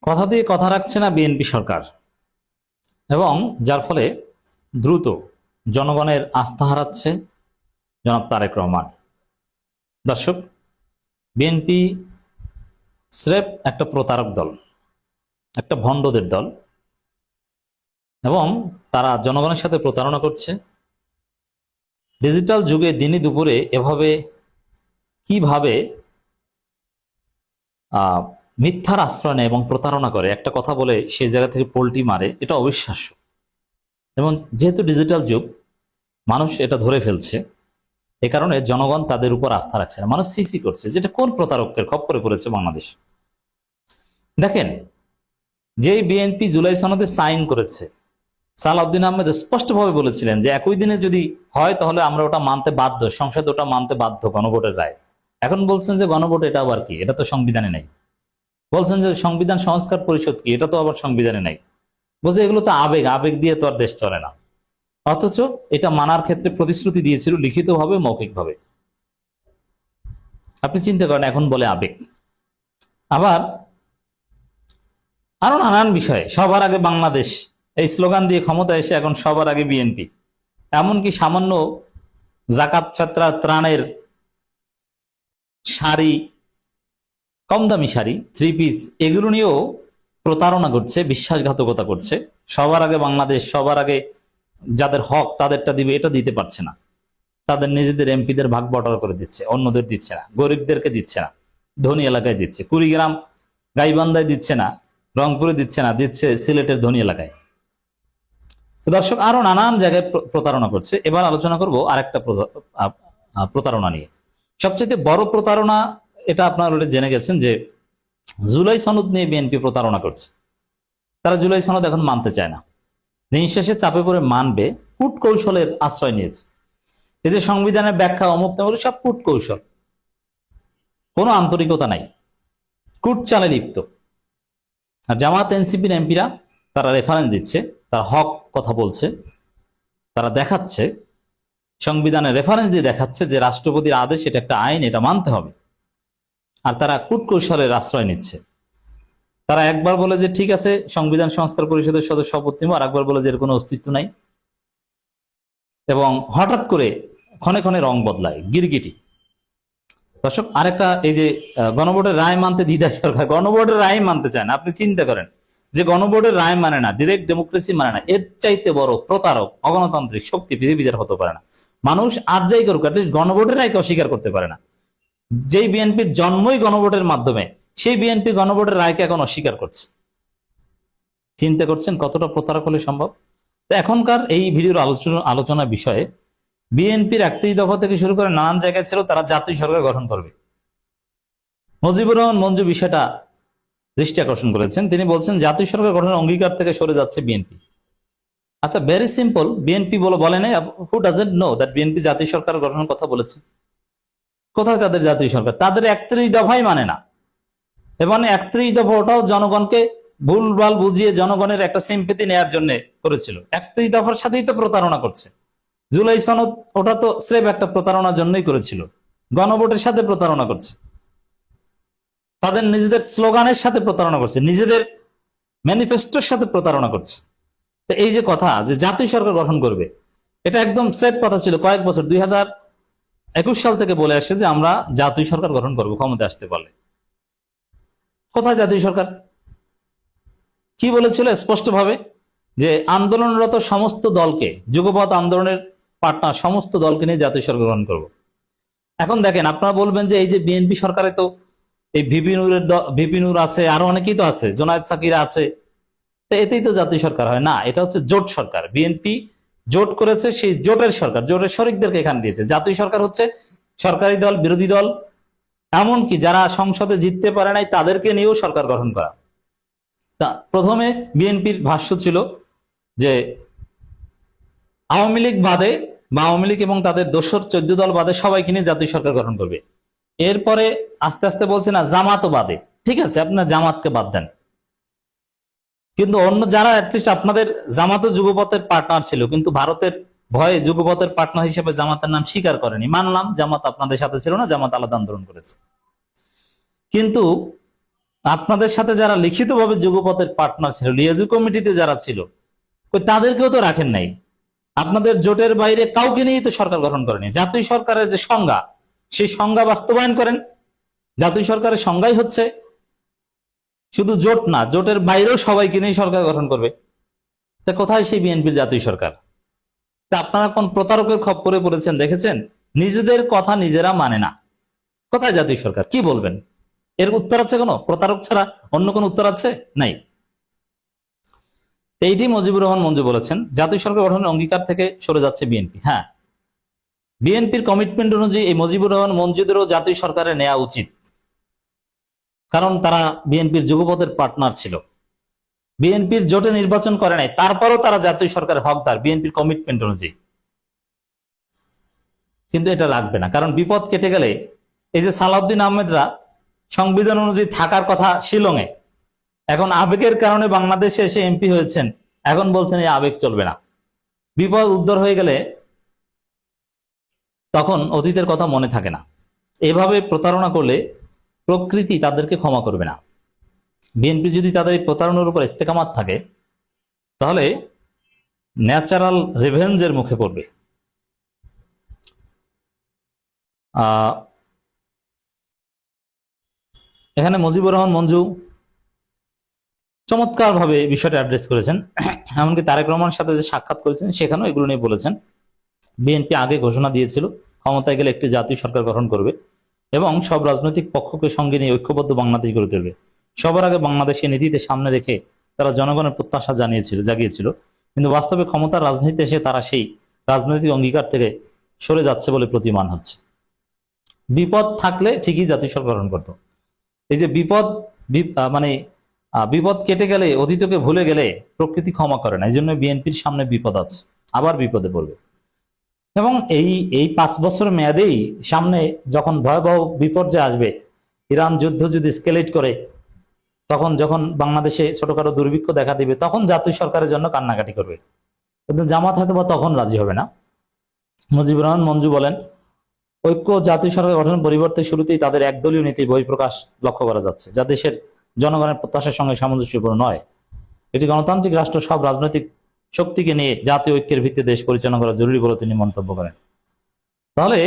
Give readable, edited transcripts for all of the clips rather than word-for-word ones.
কথা দিয়ে কথা রাখছে না বিএনপি সরকার, এবং যার ফলে দ্রুত জনগণের আস্থা হারাচ্ছে জনাব তারেক রহমান। দর্শক, বিএনপি স্রেফ একটা প্রতারক দল, একটা ভণ্ডদের দল, এবং তারা জনগণের সাথে প্রতারণা করছে। ডিজিটাল যুগে দিনে দুপুরে এভাবে কিভাবে মিথ্যার আশ্রয় নেয় এবং প্রতারণা করে, একটা কথা বলে সেই জায়গা থেকে পোল্টি মারে, এটা অবিশ্বাস্য। এবং যেহেতু ডিজিটাল যুগ, মানুষ এটা ধরে ফেলছে, এ কারণে জনগণ তাদের উপর আস্থা রাখছে না, মানুষ সিসি করছে, যেটা কোন প্রতারকের খপ্পরে পড়েছে বাংলাদেশ। দেখেন, যেই বিএনপি জুলাই সনদে সাইন করেছে, সালাউদ্দিন আহমেদ স্পষ্টভাবে বলেছিলেন যে একই দিনে যদি হয় তাহলে আমরা ওটা মানতে বাধ্য, সংসদ ওটা মানতে বাধ্য, গণভোটের রায়। এখন বলছেন যে গণভোট এটা আবার কি, এটা তো সংবিধানে নেই। বলছেন যে সংবিধান সংস্কার পরিষদ কি, এটা তো আবার সংবিধানে নাই। বলছে এগুলো তো আবেগ, আবেগ দিয়ে তো আর দেশ চলে না। অথচ এটা মানার ক্ষেত্রে প্রতিশ্রুতি দিয়েছিল লিখিতভাবে, মৌখিকভাবে। আপনি চিন্তা করেন, এখন বলে আবেগ। আবার আরো নানান বিষয়ে সবার আগে বাংলাদেশ এই স্লোগান দিয়ে ক্ষমতা এসে এখন সবার আগে বিএনপি। এমনকি সামান্য জাকাত ফেতরা ত্রাণের শাড়ি, কম দামি শাড়ি, 3 পিস, এগুলো নিয়েও প্রতারণা করছে, বিশ্বাসঘাতকতা করছে। সবার আগে বাংলাদেশ, সবার আগে যাদের হক তাদেরটা দিবে, এটা দিতে পারছে না। তাদের নিজেদের এমপিদের ভাগ বটরা করে দিচ্ছে, অন্যদের দিচ্ছে না, গরিবদেরকে দিচ্ছে না, ধনী এলাকায় দিচ্ছে, কুড়িগ্রাম গাইবান্ধায় দিচ্ছে না, রংপুরে দিচ্ছে না, দিচ্ছে সিলেটের ধনী এলাকায়। তো দর্শক, আরো নানান জায়গায় প্রতারণা করছে। এবার আলোচনা করব আরেকটা প্রতারণা নিয়ে। সবচেয়ে বড় প্রতারণা, এটা আপনারা অলরেডি জেনে গেছেন, যে জুলাই সনদ নিয়ে বিএনপি প্রতারণা করছে। তারা জুলাই সনদ এখন মানতে চায় না, দিন শেষে চাপে পড়ে মানবে, কূট কৌশলের আশ্রয় নিয়েছে। এই যে সংবিধানের ব্যাখ্যা, অমুক তেমুক, সব কূট কৌশল, কোনো আন্তরিকতা নাই, কূট চালে লিপ্ত। আর জামাত এনসিপির এমপিরা তারা রেফারেন্স দিচ্ছে, তারা হক কথা বলছে, তারা দেখাচ্ছে, সংবিধানের রেফারেন্স দিয়ে দেখাচ্ছে যে রাষ্ট্রপতির আদেশ, এটা একটা আইন, এটা মানতে হবে। আর তারা কূটকৌশলের আশ্রয় নিচ্ছে। তারা একবার বলে যে ঠিক আছে, সংবিধান সংস্কার পরিষদের সদস্য শপথ নিব, আর একবার বলে যে এর কোনো অস্তিত্ব নাই। এবং হঠাৎ করে ক্ষণে ক্ষণে রং বদলায়, গিরগিটি। দর্শক, আরেকটা, এই যে গণভোটের রায় মানতে দ্বিধা সরকার, গণভোটের রায় মানতে চায় না। আপনি চিন্তা করেন, যে গণভোটের রায় মানে না, ডিরেক্ট ডেমোক্রেসি মানে না, এর চাইতে বড় প্রতারক, অগণতান্ত্রিক শক্তি পৃথিবীতে হতে পারে না। মানুষ আর যাই করুক, অ্যাটলিস্ট গণভোটের রায়কে অস্বীকার করতে পারে না। যেই বিএনপির জন্মই গণভোটের মাধ্যমে, সেই বিএনপি গণভোটের রায়কে এখন অস্বীকার করছে। চিন্তা করছেন কতটা প্রতারক হলে সম্ভব? তো এখনকার এই ভিডিওর আলোচনা বিষয়ে, বিএনপির 31 দফা থেকে শুরু করে নানান জায়গায় ছিল তারা জাতীয় সরকার গঠন করবে। মুজিবুর রহমান মঞ্জু বিষয়টা দৃষ্টি আকর্ষণ করেছেন। তিনি বলছেন জাতীয় সরকার গঠনের অঙ্গীকার থেকে সরে যাচ্ছে বিএনপি। আচ্ছা, ভেরি সিম্পল, বিএনপি বলে নাই, who doesn't know that BNP জাতীয় সরকার গঠনের কথা বলেছে? কোথায় তাদের জাতীয় সরকার? তাদের 31 দফাই মানে না। এবং 31 দফা ওটাও জনগণকে ভুলভাল বুঝিয়ে জনগণের একটা সিম্পেথি নেয়ার জন্য করেছিল। 31 দফার সাথেই তো প্রতারণা করছে। জুলাই সনদ, ওটা তো স্রেফ একটা প্রতারণার জন্যই করেছিল। গণভোটের সাথে প্রতারণা করছে, তাদের নিজেদের স্লোগানের সাথে প্রতারণা করছে, নিজেদের ম্যানিফেস্টোর সাথে প্রতারণা করছে। তো এই যে কথা যে জাতীয় সরকার গঠন করবে, এটা একদম স্রেফ কথা ছিল। কয়েক বছর, 2021 সাল থেকে বলে আসছে যে আমরা জাতীয় সরকার গঠন করব ক্ষমতা আসতে পারলে। কোথায় জাতীয় সরকার? কি বলেছিল স্পষ্টভাবে? যে আন্দোলনরত সমস্ত দলকে, যুগপৎ আন্দোলনের পার্টনার সমস্ত দলকে নিয়ে জাতীয় সরকার গঠন করব। এখন দেখেন, আপনারা বলবেন যে এই যে বিএনপি সরকারে তো এই ভিপি নূর আছে, আরো অনেকেই তো আছে, জোনায়েদ সাকিরা আছে, তো এতেই তো জাতীয় সরকার হয় না। এটা হচ্ছে জোট সরকার। বিএনপি জোট করেছে, সেই জোটের সরকার, জোটের শরিকদেরকে এখানে দিয়েছে। জাতীয় সরকার হচ্ছে সরকারি দল, বিরোধী দল, এমনকি যারা সংসদে জিততে পারে নাই তাদেরকে নিয়েও সরকার গঠন করা। তা প্রথমে বিএনপির ভাষ্য ছিল যে আওয়ামী লীগ বাদে, বা আওয়ামী লীগ এবং তাদের দোসর 14 দল বাদে সবাইকে নিয়ে জাতীয় সরকার গঠন করবে। এরপরে আস্তে আস্তে বলছে না, জামাতও বাদে। ঠিক আছে, আপনারা জামাতকে বাদ দেন, কিন্তু অন্য যারা অ্যাটলিস্ট আপনাদের জামাতও যুগপথের পার্টনার ছিল, কিন্তু ভারতের ভয়ে যুগপথের পার্টনার হিসেবে জামাতের নাম স্বীকার করেনি। মানলাম জামাত আপনাদের সাথে ছিল না, জামাত আলাদা আন্দোলন করেছে। কিন্তু আপনাদের সাথে যারা লিখিতভাবে যুগপথের পার্টনার ছিল, লিয়াজু কমিটিতে যারা ছিল, কই তাদেরকেও তো রাখেন নাই। আপনাদের জোটের বাইরে কাউকে নিয়েই তো সরকার গঠন করেনি। জাতীয় সরকারের যে সংজ্ঞা, সেই সংজ্ঞা বাস্তবায়ন করেন। জাতীয় সরকারের সংজ্ঞাই হচ্ছে শুধু জোট না, জোটের বাইরেও সবাইকে নিয়ে সরকার গঠন করবে। তা কোথায় সেই বিএনপির জাতীয় সরকার? তা আপনারা কোন প্রতারকের খপ্পরে পড়েছেন দেখেছেন? নিজেদের কথা নিজেরা মানে না। কোথায় জাতীয় সরকার? কি বলবেন? এর উত্তর আছে কোনো? প্রতারক ছাড়া অন্য কোন উত্তর আছে? নাই। তো এইটি মুজিবুর রহমান মঞ্জু বলেছেন, জাতীয় সরকার গঠনের অঙ্গীকার থেকে সরে যাচ্ছে বিএনপি। হ্যাঁ, বিএনপির কমিটমেন্ট অনুযায়ী এই মুজিবুর রহমান মঞ্জুদেরও জাতীয় সরকারে নেওয়া উচিত, কারণ তারা বিএনপির যুগপথের পার্টনার ছিল। বিএনপির জোটে নির্বাচন করে নাই, তারপরও তারা জাতীয় সরকারের হকদার বিএনপির কমিটমেন্ট অনুযায়ী। কিন্তু এটা লাগবে না, কারণ বিপদ কেটে গেলে এই যে সালাউদ্দিন আহমেদরা সংবিধান অনুযায়ী থাকার কথা শিলংয়ে, এখন আবেগের কারণে বাংলাদেশে এসে এমপি হয়েছেন, এখন বলছেন এই আবেগ চলবে না। বিপদ উদ্ধার হয়ে গেলে তখন অতীতের কথা মনে থাকে না। এভাবে প্রতারণা করলে প্রকৃতি তাদেরকে ক্ষমা করবে না। বিএনপি যদি তাদের এই প্রতারণার উপর ইস্তেকামাত থাকে, তাহলে ন্যাচারাল রিভেঞ্জের মুখে পড়বে। এখানে মুজিবুর রহমান মঞ্জু চমৎকার ভাবে বিষয়টা অ্যাড্রেস করেছেন। এমনকি তারেক রহমানের সাথে যে সাক্ষাৎ করেছেন সেখানেও এগুলো নিয়ে বলেছেন। বিএনপি আগে ঘোষণা দিয়েছিল ক্ষমতায় গেলে একটি জাতীয় সরকার গঠন করবে এবং সব রাজনৈতিক পক্ষকে সঙ্গে নিয়ে ঐক্যবদ্ধ বাংলাদেশ গড়ে তুলবে। সবার আগে বাংলাদেশের নীতিতে সামনে রেখে তারা জনগণের প্রত্যাশা জাগিয়েছিল, কিন্তু বাস্তবে ক্ষমতার রাজনীতিতে এসে তারা সেই রাজনৈতিক অঙ্গীকার থেকে সরে যাচ্ছে বলে প্রতীয়মান হচ্ছে। বিপদ থাকলে ঠিকই জাতীয় সরকার গঠন করত। এই যে বিপদ কেটে গেলে, অতীতকে ভুলে গেলে প্রকৃতি ক্ষমা করে না। এই জন্য বিএনপির সামনে বিপদ আছে, আবার বিপদে পড়বে। এবং এই 5 বছর মেয়াদেই সামনে যখন ভয়াবহ বিপর্যয় আসবে, ইরান যুদ্ধ যদি স্কেলেট করে, যখন বাংলাদেশে ছোটখাটো দুর্ভিক্ষ দেখা দিবে, তখন জাতীয় সরকারের জন্য কান্নাকাটি করবে। কিন্তু জামাত হয়তো বা তখন রাজি হবে না। মুজিবুর রহমান মঞ্জু বলেন, ঐক্য জাতীয় সরকার গঠনের পরিবর্তে শুরুতেই তাদের একদলীয় নীতি বহিঃপ্রকাশ লক্ষ্য করা যাচ্ছে, যা দেশের জনগণের প্রত্যাশার সঙ্গে সামঞ্জস্যপূর্ণ নয়। এটি গণতান্ত্রিক রাষ্ট্র সব রাজনৈতিক শক্তিকে নিয়ে জাতীয় ঐক্যের ভিত্তিতে দেশ পরিচালনা করা জরুরি বলে তিনি মন্তব্য করেন। তাহলে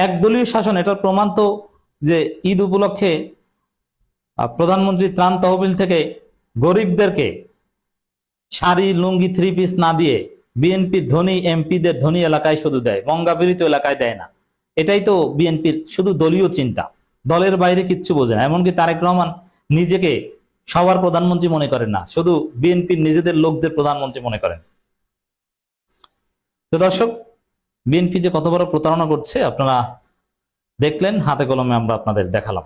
একদলীয় শাসন, এটার প্রমাণ তো যে ঈদ উপলক্ষে প্রধানমন্ত্রী ত্রাণ তহবিল থেকে গরিবদেরকে শাড়ি, লুঙ্গি, 3 পিস না দিয়ে বিএনপি ধনী এমপিদের ধনী এলাকায় শুধু দেয়, মঙ্গাবিরিত এলাকায় দেয় না। এটাই তো বিএনপির শুধু দলীয় চিন্তা, দলের বাইরে কিচ্ছু বোঝে না। এমনকি তারেক রহমান নিজেকে সবার প্রধানমন্ত্রী মনে করেন না, শুধু বিএনপির নিজেদের লোকদের প্রধানমন্ত্রী মনে করেন। তো দর্শক, বিএনপি যে কত বড় প্রতারণা করছে আপনারা দেখলেন, হাতে কলমে আমরা আপনাদের দেখালাম।